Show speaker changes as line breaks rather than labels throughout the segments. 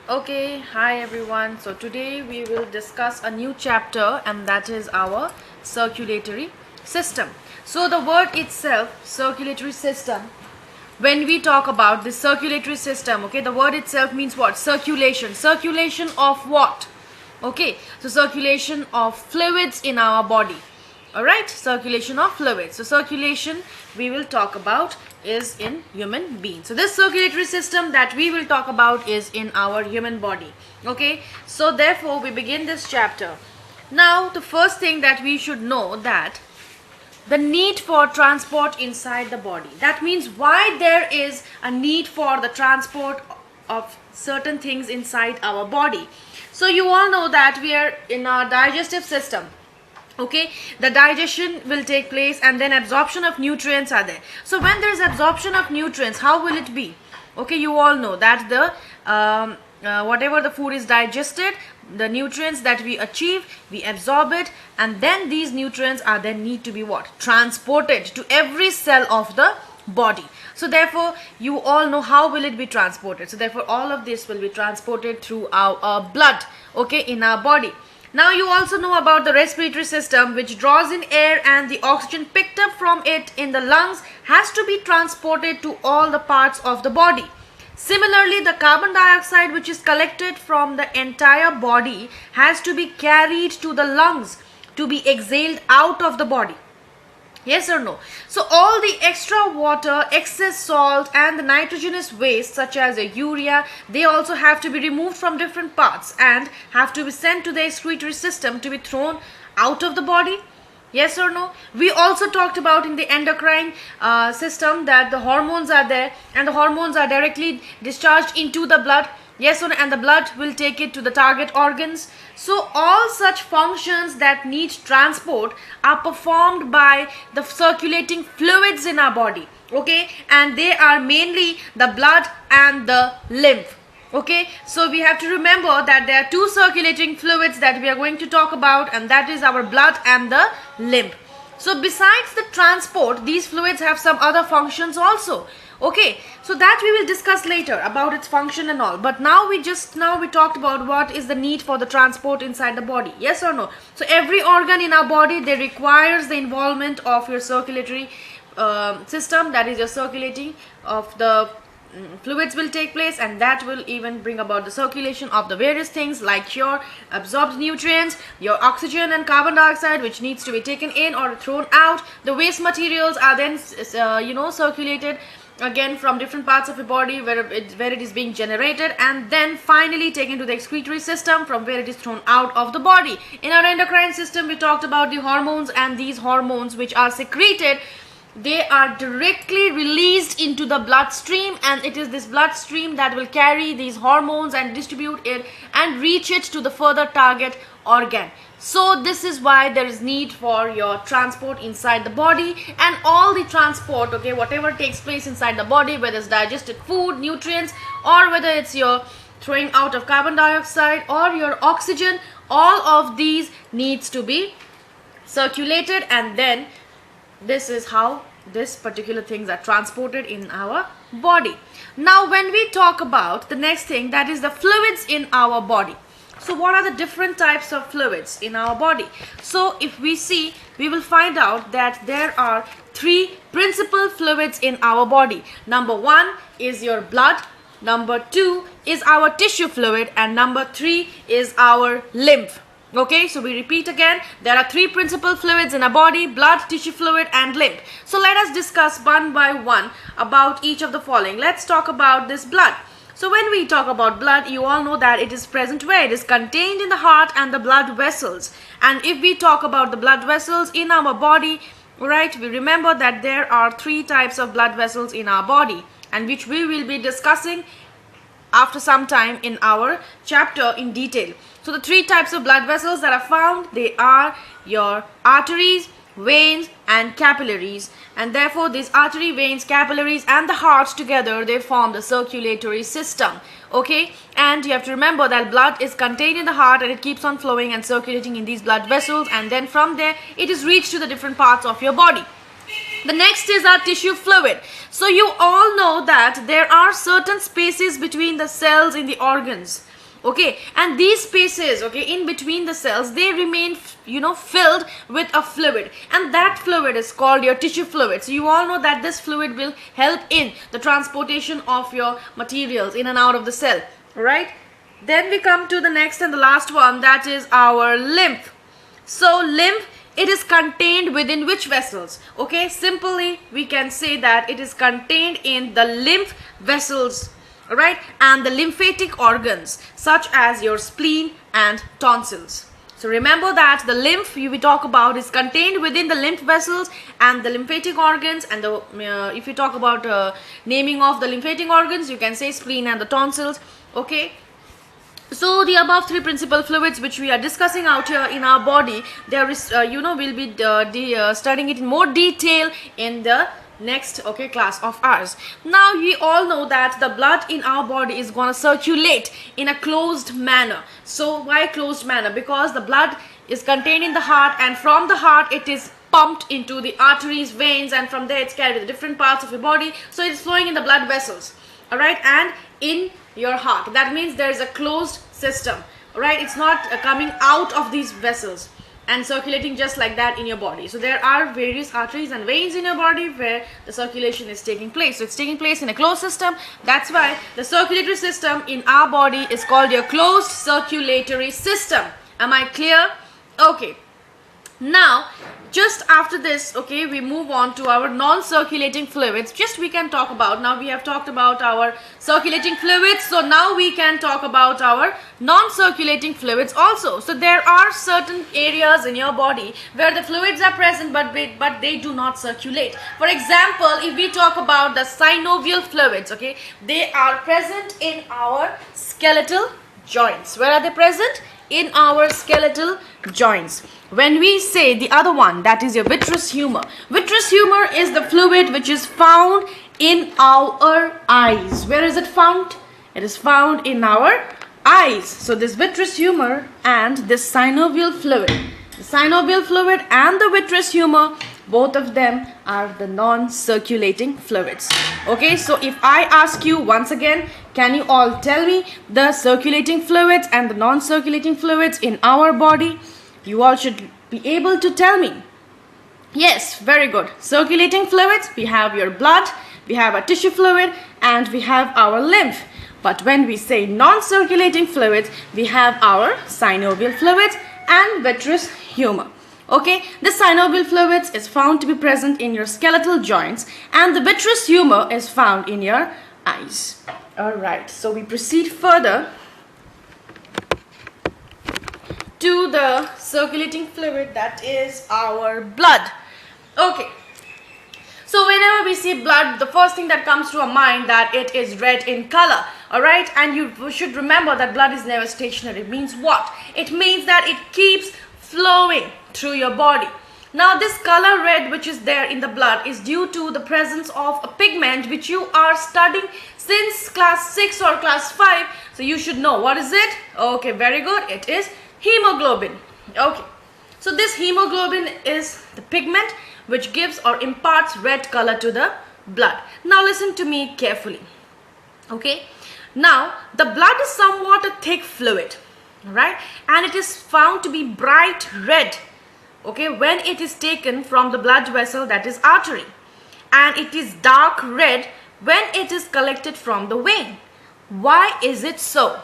Okay, hi everyone. So today we will discuss a new chapter, and that is our circulatory system. So the word itself, circulatory system, when we talk about the circulatory system, okay, the word itself means what? Circulation. Circulation of what? Okay, so circulation of fluids in our body. Alright, circulation of fluids. So circulation we will talk about is in human beings. So this circulatory system that we will talk about is in our human body. Okay, so therefore we begin this chapter. Now the first thing that we should know, that the need for transport inside the body. That means why there is a need for the transport of certain things inside our body. So you all know that we are in our digestive system. Okay, the digestion will take place and then absorption of nutrients are there. So when there is absorption of nutrients, how will it be? Okay, you all know that the whatever the food is digested, the nutrients that we achieve, we absorb it, and then these nutrients are then need to be what? Transported to every cell of the body. So therefore you all know how will it be transported. So therefore all of this will be transported through our blood, okay, in our body. Now you also know about the respiratory system, which draws in air, and the oxygen picked up from it in the lungs has to be transported to all the parts of the body. Similarly, the carbon dioxide which is collected from the entire body has to be carried to the lungs to be exhaled out of the body. Yes or no? So all the extra water, excess salt and the nitrogenous waste such as the urea, they also have to be removed from different parts and have to be sent to the excretory system to be thrown out of the body. Yes or no? We also talked about in the endocrine system that the hormones are there, and the hormones are directly discharged into the blood. Yes or no? And the blood will take it to the target organs. So all such functions that need transport are performed by the circulating fluids in our body. Okay, and they are mainly the blood and the lymph. Okay, so we have to remember that there are two circulating fluids that we are going to talk about, and that is our blood and the lymph. So besides the transport, these fluids have some other functions also. Okay, so that we will discuss later about its function and all. But now we talked about what is the need for the transport inside the body. Yes or no? So every organ in our body, they requires the involvement of your circulatory system, that is your circulating of the fluids will take place, and that will even bring about the circulation of the various things like your absorbed nutrients, your oxygen and carbon dioxide which needs to be taken in or thrown out. The waste materials are then circulated again from different parts of your body where it is being generated, and then finally taken to the excretory system from where it is thrown out of the body. In our endocrine system, we talked about the hormones, and these hormones which are secreted, they are directly released into the bloodstream, and it is this bloodstream that will carry these hormones and distribute it and reach it to the further target organ. So this is why there is need for your transport inside the body, and all the transport, okay, whatever takes place inside the body, whether it's digested food, nutrients, or whether it's your throwing out of carbon dioxide or your oxygen, all of these needs to be circulated, and then this is how this particular things are transported in our body. Now when we talk about the next thing, that is the fluids in our body. So what are the different types of fluids in our body? So if we see, we will find out that there are three principal fluids in our body. Number one is your blood, number two is our tissue fluid, and number three is our lymph. Okay, so we repeat again, there are three principal fluids in our body: blood, tissue fluid and lymph. So let us discuss one by one about each of the following. Let's talk about this blood. So when we talk about blood, you all know that it is present where? It is contained in the heart and the blood vessels. And if we talk about the blood vessels in our body, right, we remember that there are three types of blood vessels in our body, and which we will be discussing after some time in our chapter in detail. So the three types of blood vessels that are found, they are your arteries, veins and capillaries, and therefore these artery, veins, capillaries and the heart together, they form the circulatory system. Okay, and you have to remember that blood is contained in the heart, and it keeps on flowing and circulating in these blood vessels, and then from there it is reached to the different parts of your body. The next is our tissue fluid. So you all know that there are certain spaces between the cells in the organs. Okay, and these spaces, okay, in between the cells, they remain, filled with a fluid, and that fluid is called your tissue fluid. So you all know that this fluid will help in the transportation of your materials in and out of the cell, right? Then we come to the next and the last one, that is our lymph. So lymph, it is contained within which vessels? Okay, simply we can say that it is contained in the lymph vessels, right, and the lymphatic organs such as your spleen and tonsils. So remember that the lymph we talk about is contained within the lymph vessels and the lymphatic organs, and the if you talk about naming of the lymphatic organs, you can say spleen and the tonsils. Okay, so the above three principal fluids which we are discussing out here in our body, there is we'll be studying it in more detail in the next class of ours. Now we all know that the blood in our body is going to circulate in a closed manner. So why closed manner? Because the blood is contained in the heart, and from the heart it is pumped into the arteries, veins, and from there it's carried to the different parts of your body. So it's flowing in the blood vessels, all right, and in your heart. That means there is a closed system, right? It's not coming out of these vessels and circulating just like that in your body. So there are various arteries and veins in your body where the circulation is taking place. So it's taking place in a closed system. That's why the circulatory system in our body is called your closed circulatory system. Am I clear? Okay. Now, just after this, okay, we move on to our non-circulating fluids. Just we can talk about, now we have talked about our circulating fluids, so now we can talk about our non-circulating fluids also. So there are certain areas in your body where the fluids are present but they do not circulate. For example, if we talk about the synovial fluids, okay, they are present in our skeletal joints. Where are they present? In our skeletal joints. When we say the other one, that is your vitreous humor. Vitreous humor is the fluid which is found in our eyes. Where is it found? It is found in our eyes. So this vitreous humor and this synovial fluid, the synovial fluid and the vitreous humor, both of them are the non-circulating fluids. Okay, so if I ask you once again, can you all tell me the circulating fluids and the non-circulating fluids in our body? You all should be able to tell me. Yes, very good. Circulating fluids, we have your blood, we have a tissue fluid, and we have our lymph. But when we say non-circulating fluids, we have our synovial fluids and vitreous humor. Okay, the synovial fluids is found to be present in your skeletal joints, and the vitreous humor is found in your eyes. Alright, so we proceed further to the circulating fluid, that is our blood. Okay, so whenever we see blood, the first thing that comes to our mind that it is red in color. Alright, and you should remember that blood is never stationary. It means what? It means that it keeps flowing through your body. Now this color red which is there in the blood is due to the presence of a pigment which you are studying since class 6 or class 5. So you should know. What is it? Okay, very good. It is hemoglobin. Okay, so this hemoglobin is the pigment which gives or imparts red color to the blood. Now listen to me carefully. Okay, now the blood is somewhat a thick fluid, right, and it is found to be bright red, okay, when it is taken from the blood vessel, that is artery, and it is dark red when it is collected from the vein. Why is it so?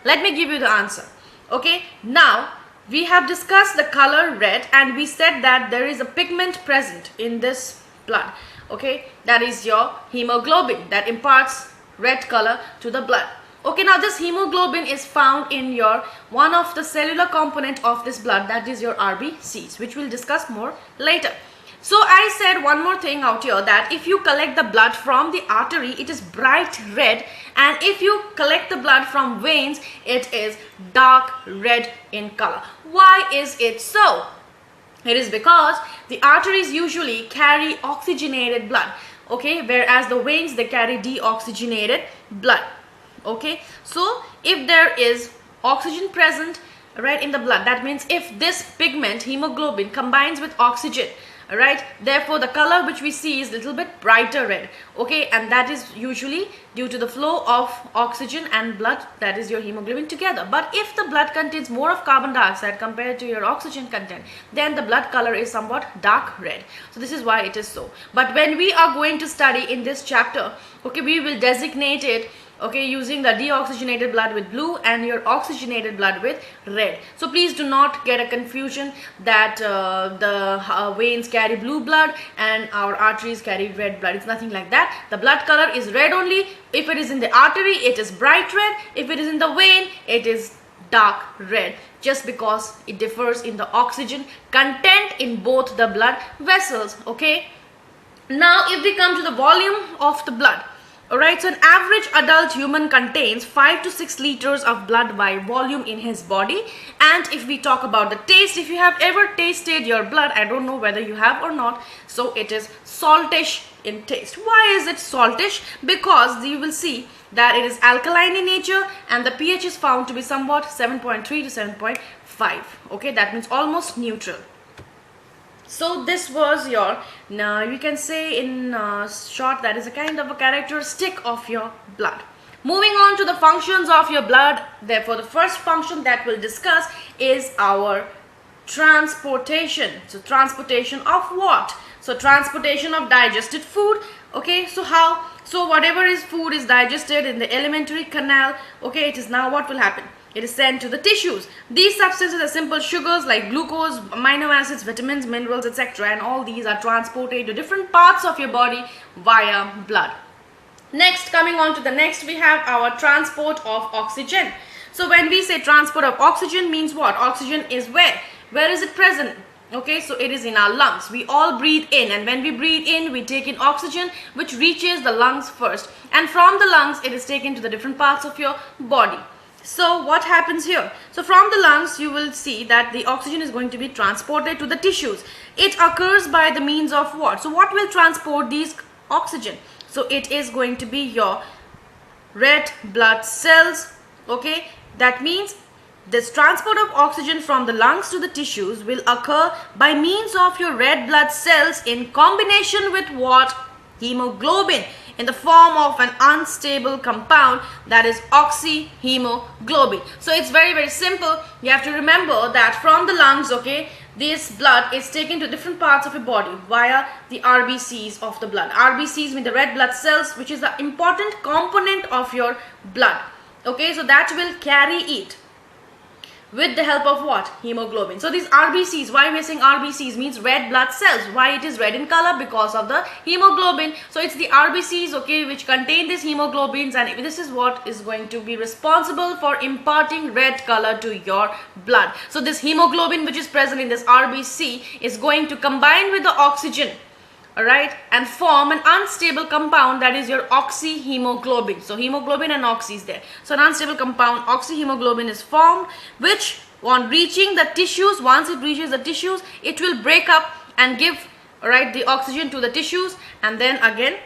Let me give you the answer. Okay, now we have discussed the color red, and we said that there is a pigment present in this blood, okay, that is your hemoglobin that imparts red color to the blood. Okay, now this hemoglobin is found in your one of the cellular component of this blood, that is your RBCs, which we'll discuss more later. So I said one more thing out here, that if you collect the blood from the artery, it is bright red, and if you collect the blood from veins, it is dark red in color. Why is it so? It is because the arteries usually carry oxygenated blood, okay, whereas the veins, they carry deoxygenated blood. Okay, so if there is oxygen present right in the blood, that means if this pigment hemoglobin combines with oxygen, Alright, therefore the color which we see is little bit brighter red, okay, and that is usually due to the flow of oxygen and blood, that is your hemoglobin together. But if the blood contains more of carbon dioxide compared to your oxygen content, then the blood color is somewhat dark red. So this is why it is so. But when we are going to study in this chapter, okay, we will designate it, okay, using the deoxygenated blood with blue and your oxygenated blood with red. So please do not get a confusion that the veins carry blue blood and our arteries carry red blood. It's nothing like that. The blood color is red only. If it is in the artery, it is bright red. If it is in the vein, it is dark red, just because it differs in the oxygen content in both the blood vessels. Okay, now if we come to the volume of the blood, alright, so an average adult human contains 5 to 6 liters of blood by volume in his body. And if we talk about the taste, if you have ever tasted your blood, I don't know whether you have or not, so it is saltish in taste. Why is it saltish? Because you will see that it is alkaline in nature and the pH is found to be somewhat 7.3 to 7.5. okay, that means almost neutral. So this was your, now you can say in short, that is a kind of a characteristic of your blood. Moving on to the functions of your blood, therefore the first function that we'll discuss is our transportation. So transportation of what? So transportation of digested food. Okay, so how? So whatever is food is digested in the alimentary canal. Okay, it is now what will happen? It is sent to the tissues. These substances are simple sugars like glucose, amino acids, vitamins, minerals, etc. And all these are transported to different parts of your body via blood. Next, coming on to the next, we have our transport of oxygen. So when we say transport of oxygen means what? Oxygen is where? Where is it present? Okay, so it is in our lungs. We all breathe in, and when we breathe in, we take in oxygen which reaches the lungs first. And from the lungs, it is taken to the different parts of your body. So what happens here? So from the lungs, you will see that the oxygen is going to be transported to the tissues. It occurs by the means of what? So what will transport these oxygen? So it is going to be your red blood cells. Okay, that means this transport of oxygen from the lungs to the tissues will occur by means of your red blood cells in combination with what? Hemoglobin, in the form of an unstable compound, that is oxyhemoglobin. So it's very, very simple. You have to remember that from the lungs, okay, this blood is taken to different parts of your body via the RBCs of the blood. RBCs mean the red blood cells, which is the important component of your blood. Okay, so that will carry it with the help of what? Hemoglobin. So these RBCs, why we are saying RBCs means red blood cells. Why it is red in color? Because of the hemoglobin. So it's the RBCs, okay, which contain these hemoglobins, and this is what is going to be responsible for imparting red color to your blood. So this hemoglobin which is present in this RBC is going to combine with the oxygen, alright, and form an unstable compound, that is your oxyhemoglobin. So hemoglobin and oxy is there. So an unstable compound, oxyhemoglobin, is formed, which on reaching the tissues, once it reaches the tissues, it will break up and give, alright, the oxygen to the tissues, and then again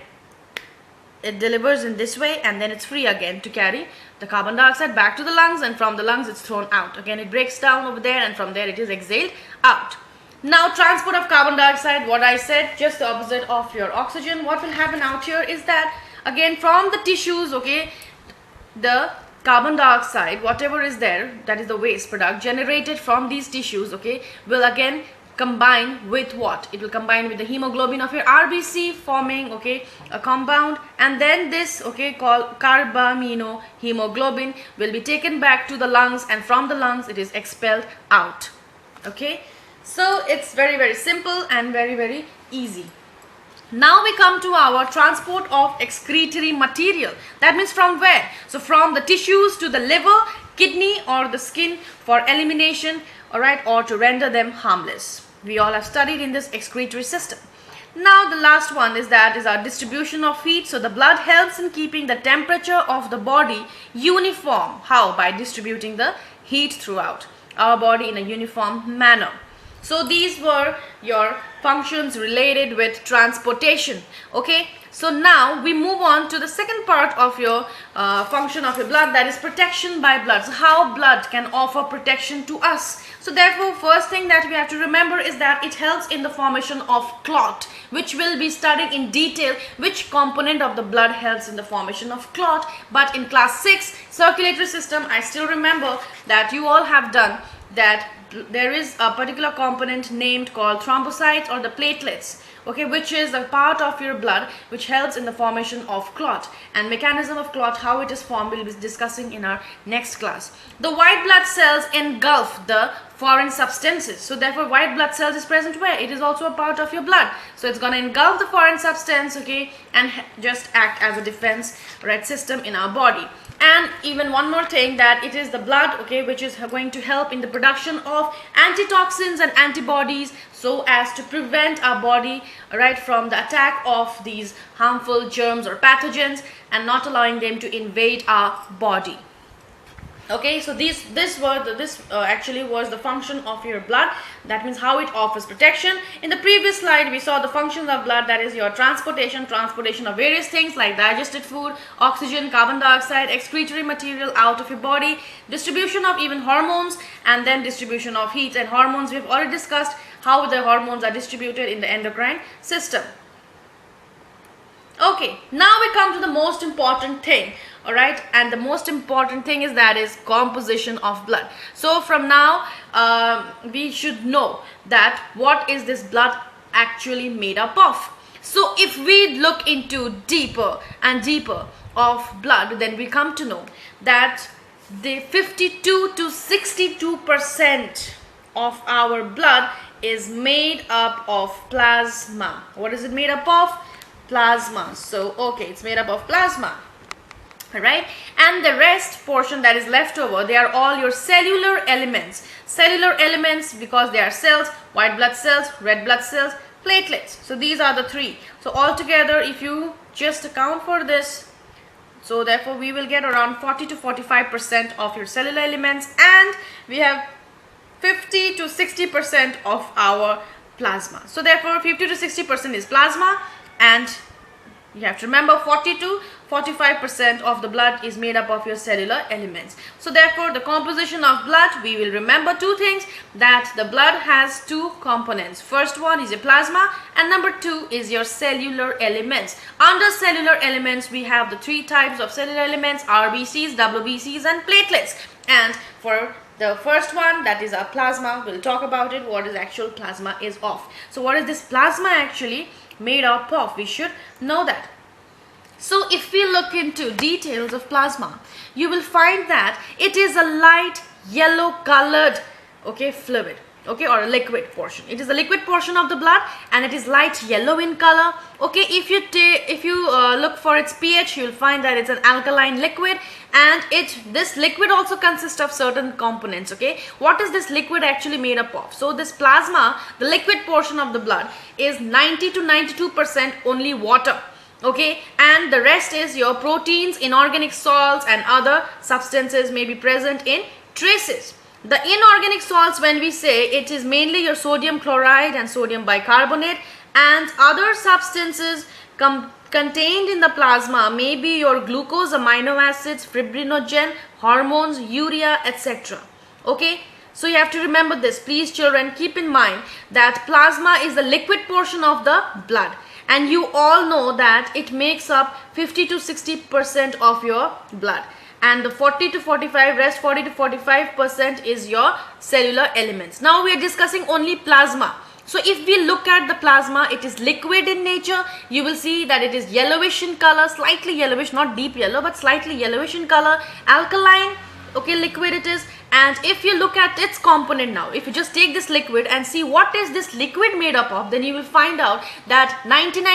it delivers in this way, and then it's free again to carry the carbon dioxide back to the lungs, and from the lungs it's thrown out. Again it breaks down over there, and from there it is exhaled out. Now transport of carbon dioxide, what I said, just the opposite of your oxygen. What will happen out here is that again from the tissues, okay, the carbon dioxide, whatever is there, that is the waste product generated from these tissues, okay, will again combine with what? It will combine with the hemoglobin of your RBC, forming, okay, a compound, and then this, okay, called carbaminohemoglobin will be taken back to the lungs, and from the lungs it is expelled out. Okay, so it's very, very simple and very, very easy. Now we come to our transport of excretory material. That means from where? So from the tissues to the liver, kidney, or the skin for elimination, alright, or to render them harmless. We all have studied in this excretory system. Now the last one is that is our distribution of heat. So the blood helps in keeping the temperature of the body uniform. How? By distributing the heat throughout our body in a uniform manner. So these were your functions related with transportation. Okay, so now we move on to the second part of your function of your blood, that is protection by blood. So how blood can offer protection to us. So therefore, first thing that we have to remember is that it helps in the formation of clot, which will be studied in detail which component of the blood helps in the formation of clot. But in class 6 circulatory system, I still remember that you all have done that there is a particular component named called thrombocytes or the platelets, okay, which is a part of your blood which helps in the formation of clot, and mechanism of clot, how it is formed, we'll be discussing in our next class. The white blood cells engulf the foreign substances, so therefore white blood cells is present where? It is also a part of your blood, so it's going to engulf the foreign substance, okay, and just act as a defense, right, system in our body. And even one more thing, that it is the blood, okay, which is going to help in the production of antitoxins and antibodies, so as to prevent our body, right, from the attack of these harmful germs or pathogens and not allowing them to invade our body. Okay, so this actually was the function of your blood. That means how it offers protection. In the previous slide, we saw the functions of blood, that is your transportation of various things like digested food, oxygen, carbon dioxide, excretory material out of your body, distribution of even hormones, and then distribution of heat and hormones. We've already discussed how the hormones are distributed in the endocrine system. Okay, now we come to the most important thing, all right, and the most important thing is that is composition of blood. So from now we should know that what is this blood actually made up of. So if we look into deeper and deeper of blood, then we come to know that the 52 to 62% of our blood is made up of plasma. What is it made up of? Plasma. So okay, it's made up of plasma, all right, and the rest portion that is left over, they are all your cellular elements. Cellular elements because they are cells: white blood cells, red blood cells, platelets. So these are the three. So altogether, if you just account for this, so therefore we will get around 40 to 45% of your cellular elements, and we have 50 to 60% of our plasma. So therefore 50 to 60% is plasma, and you have to remember 40 to 45% of the blood is made up of your cellular elements. So therefore the composition of blood, we will remember two things, that the blood has two components. First one is your plasma, and number two is your cellular elements. Under cellular elements, we have the three types of cellular elements: RBCs, WBCs, and platelets. And for the first one, that is our plasma, we'll talk about it, what is actual plasma is of. So what is this plasma actually made up of? We should know that. So if we look into details of plasma, you will find that it is a light yellow colored, okay, fluid, okay, or a liquid portion. It is a liquid portion of the blood, and it is light yellow in color. Okay, if you look for its pH, you will find that it's an alkaline liquid, and this liquid also consists of certain components. Okay, what is this liquid actually made up of? So this plasma, the liquid portion of the blood, is 90 to 92% only water. Okay, and the rest is your proteins, inorganic salts, and other substances may be present in traces. The inorganic salts, when we say, it is mainly your sodium chloride and sodium bicarbonate, and other substances contained in the plasma may be your glucose, amino acids, fibrinogen, hormones, urea, etc. Okay, so you have to remember this. Please children, keep in mind that plasma is the liquid portion of the blood, and you all know that it makes up 50 to 60% of your blood, and the 40 to 45% is your cellular elements. Now we are discussing only plasma. So if we look at the plasma, it is liquid in nature. You will see that it is yellowish in color, slightly yellowish, not deep yellow, but slightly yellowish in color, alkaline, okay, liquid it is. And if you look at its component now, if you just take this liquid and see what is this liquid made up of, then you will find out that 90 to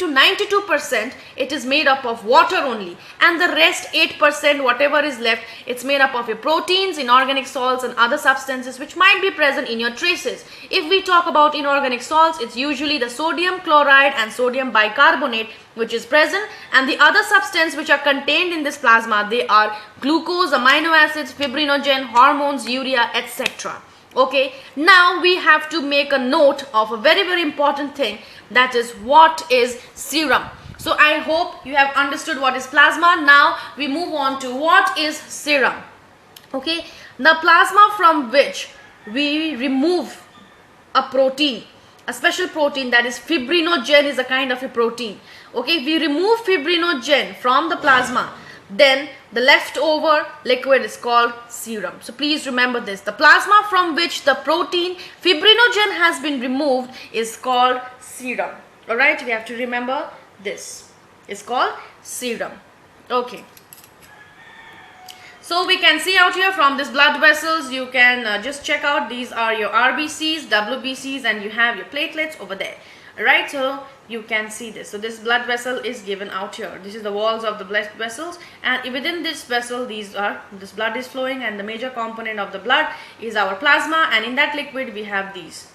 92% it is made up of water only, and the rest 8%, whatever is left, it's made up of your proteins, inorganic salts, and other substances which might be present in your traces. If we talk about inorganic salts, it's usually the sodium chloride and sodium bicarbonate which is present, and the other substance which are contained in this plasma, they are glucose, amino acids, fibrinogen, hormones, urea, etc. Okay, now we have to make a note of a very, very important thing, that is what is serum. So I hope you have understood what is plasma. Now we move on to what is serum. Okay, the plasma from which we remove a protein, a special protein, that is fibrinogen, is a kind of a protein. Okay, if we remove fibrinogen from the plasma, then the leftover liquid is called serum. So please remember this, the plasma from which the protein fibrinogen has been removed is called serum. All right, we have to remember this, it's called serum. Okay, so we can see out here from this blood vessels, you can just check out, these are your RBCs, WBCs, and you have your platelets over there. Alright, so you can see this. So this blood vessel is given out here. This is the walls of the blood vessels, and within this vessel, this blood is flowing, and the major component of the blood is our plasma, and in that liquid we have these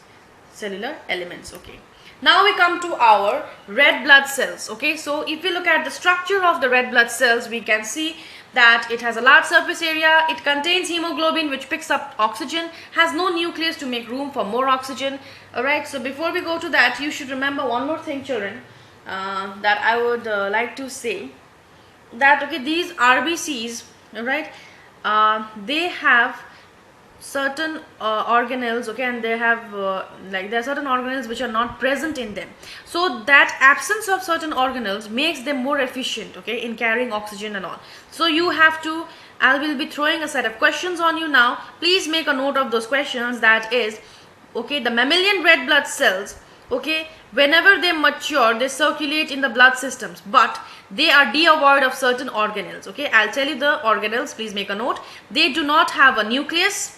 cellular elements. Okay, now we come to our red blood cells. Okay, so if we look at the structure of the red blood cells, we can see that it has a large surface area, it contains hemoglobin which picks up oxygen, has no nucleus to make room for more oxygen. Alright, so before we go to that, you should remember one more thing, children, that I would like to say, that okay, these RBCs, alright, they have certain organelles, okay, and they have like there are certain organelles which are not present in them. So that absence of certain organelles makes them more efficient, okay, in carrying oxygen and all. So you have to, I will be throwing a set of questions on you now. Please make a note of those questions. That is, okay, the mammalian red blood cells, okay, whenever they mature, they circulate in the blood systems, but they are devoid of certain organelles. Okay, I'll tell you the organelles, please make a note. They do not have a nucleus,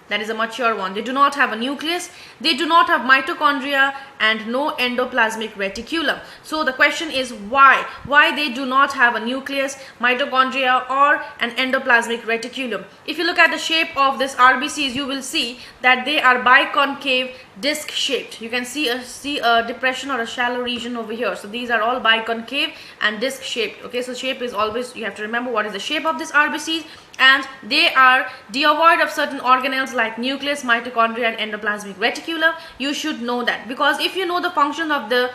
that is a mature one. They do not have a nucleus, they do not have mitochondria, and no endoplasmic reticulum. So the question is why they do not have a nucleus, mitochondria, or an endoplasmic reticulum. If you look at the shape of this RBCs, you will see that they are biconcave disc shaped. You can see a depression or a shallow region over here. So these are all biconcave and disc shaped. Okay, so shape is always, you have to remember what is the shape of this RBCs, and they are devoid of certain organelles like nucleus, mitochondria, and endoplasmic reticulum. You should know that, because if you know the function of the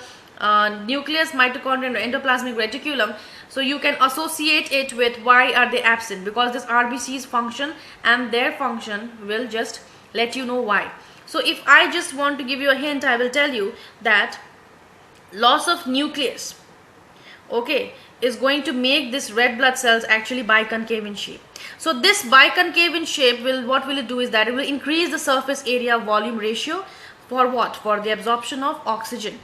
nucleus, mitochondria, and endoplasmic reticulum, so you can associate it with why are they absent, because this RBC's function and their function will just let you know why. So if I just want to give you a hint, I will tell you that loss of nucleus, okay, is going to make this red blood cells actually biconcave in shape. So this biconcave in shape will, what will it do is that it will increase the surface area volume ratio for what? For the absorption of oxygen.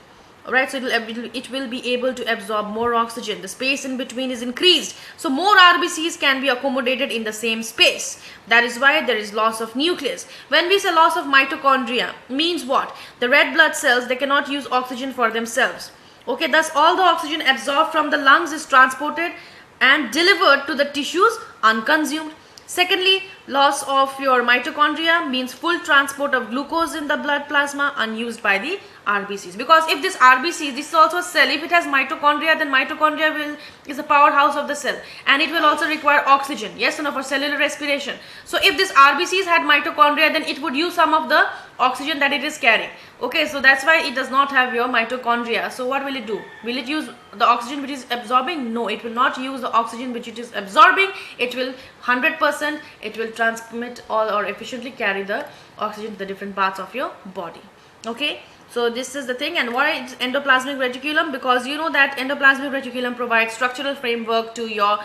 Alright, so it will be able to absorb more oxygen. The space in between is increased, so more RBCs can be accommodated in the same space. That is why there is loss of nucleus. When we say loss of mitochondria, means what? The red blood cells, they cannot use oxygen for themselves. Okay, thus all the oxygen absorbed from the lungs is transported and delivered to the tissues unconsumed. Secondly, loss of your mitochondria means full transport of glucose in the blood plasma unused by the RBCs. Because if this RBC, this is also a cell, if it has mitochondria, then mitochondria is a powerhouse of the cell, and it will also require oxygen, yes or no, for cellular respiration. So if this RBCs had mitochondria, then it would use some of the oxygen that it is carrying. Okay, so that's why it does not have your mitochondria. So what will it do? Will it use the oxygen which is absorbing? No, it will not use the oxygen which it is absorbing. It will 100%, it will transmit all or efficiently carry the oxygen to the different parts of your body. Okay, so this is the thing. And why it's endoplasmic reticulum? Because you know that endoplasmic reticulum provides structural framework to your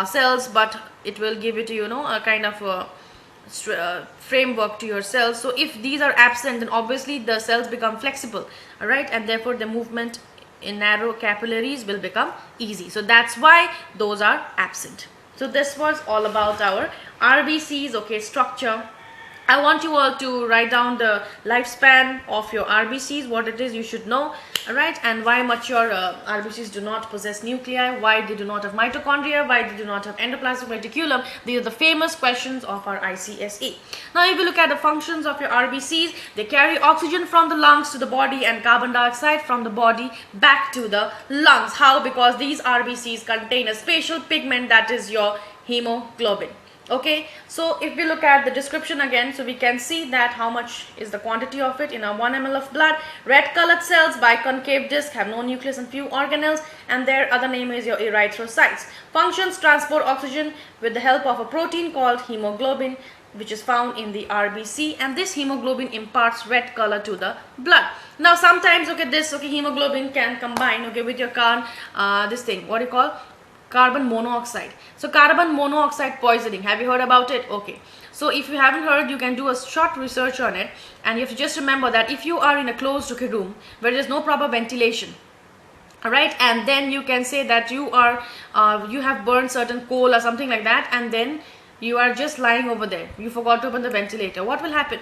cells, but it will give it, you know, a kind of framework to your cells. So if these are absent, then obviously the cells become flexible, all right, and therefore the movement in narrow capillaries will become easy. So that's why those are absent. So this was all about our RBCs, okay, structure. I want you all to write down the lifespan of your RBCs, what it is you should know, alright, and why mature RBCs do not possess nuclei, why they do not have mitochondria, why they do not have endoplasmic reticulum. These are the famous questions of our ICSE. Now if you look at the functions of your RBCs, they carry oxygen from the lungs to the body and carbon dioxide from the body back to the lungs. How? Because these RBCs contain a special pigment, that is your hemoglobin. Okay, so if we look at the description again, so we can see that how much is the quantity of it in a 1 ml of blood. Red colored cells, biconcave disc, have no nucleus and few organelles, and their other name is your erythrocytes. Functions: transport oxygen with the help of a protein called hemoglobin, which is found in the RBC, and this hemoglobin imparts red color to the blood. Now sometimes, okay, this hemoglobin can combine, okay, with your this thing, what do you call, carbon monoxide. So carbon monoxide poisoning, have you heard about it? Okay, so if you haven't heard, you can do a short research on it, and you have to just remember that if you are in a closed, okay, room where there is no proper ventilation, all right, and then you can say that you are you have burned certain coal or something like that, and then you are just lying over there, you forgot to open the ventilator, what will happen?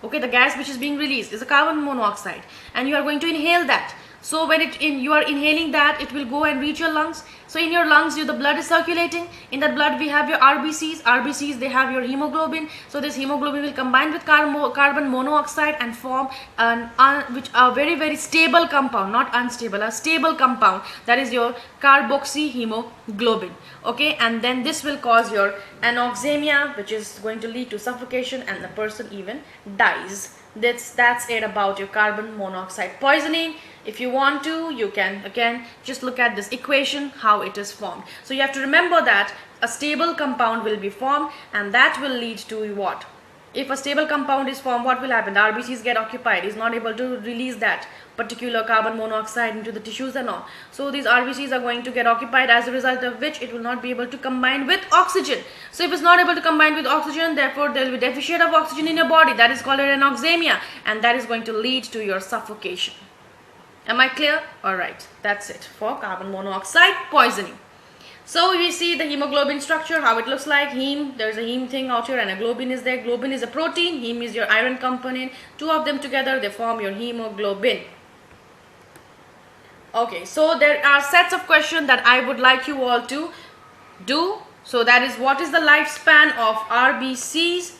Okay, the gas which is being released is a carbon monoxide, and you are going to inhale that. So when you are inhaling that, it will go and reach your lungs. So in your lungs, the blood is circulating. In that blood, we have your RBCs. RBCs, they have your hemoglobin. So this hemoglobin will combine with carbon monoxide and form a very, very stable compound, not unstable, a stable compound, that is your carboxyhemoglobin. Okay, and then this will cause your anoxemia, which is going to lead to suffocation, and the person even dies. That's it about your carbon monoxide poisoning. If you want to, you can again just look at this equation, how it is formed. So you have to remember that a stable compound will be formed, and that will lead to what? If a stable compound is formed, what will happen? The RBCs get occupied, is not able to release that particular carbon monoxide into the tissues and all. So these RBCs are going to get occupied, as a result of which it will not be able to combine with oxygen. So if it's not able to combine with oxygen, therefore there will be deficit of oxygen in your body. That is called an anoxemia, and that is going to lead to your suffocation. Am I clear? Alright, that's it for carbon monoxide poisoning. So we see the hemoglobin structure, how it looks like. Heme, there's a heme thing out here, and a globin is there. Globin is a protein, heme is your iron component. Two of them together, they form your hemoglobin. Okay, so there are sets of questions that I would like you all to do. So that is, what is the lifespan of RBCs?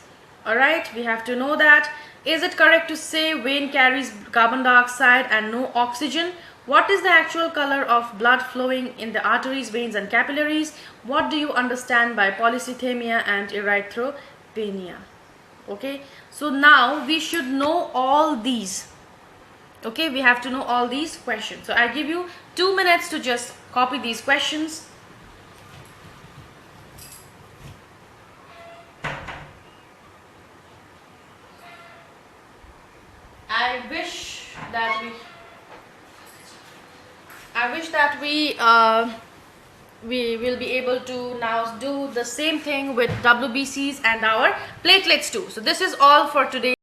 Alright, we have to know that. Is it correct to say vein carries carbon dioxide and no oxygen? What is the actual color of blood flowing in the arteries, veins and capillaries? What do you understand by polycythemia and erythropenia? Okay, so now we should know all these. Okay, we have to know all these questions. So I give you 2 minutes to just copy these questions. I wish that we will be able to now do the same thing with WBCs and our platelets too. So this is all for today.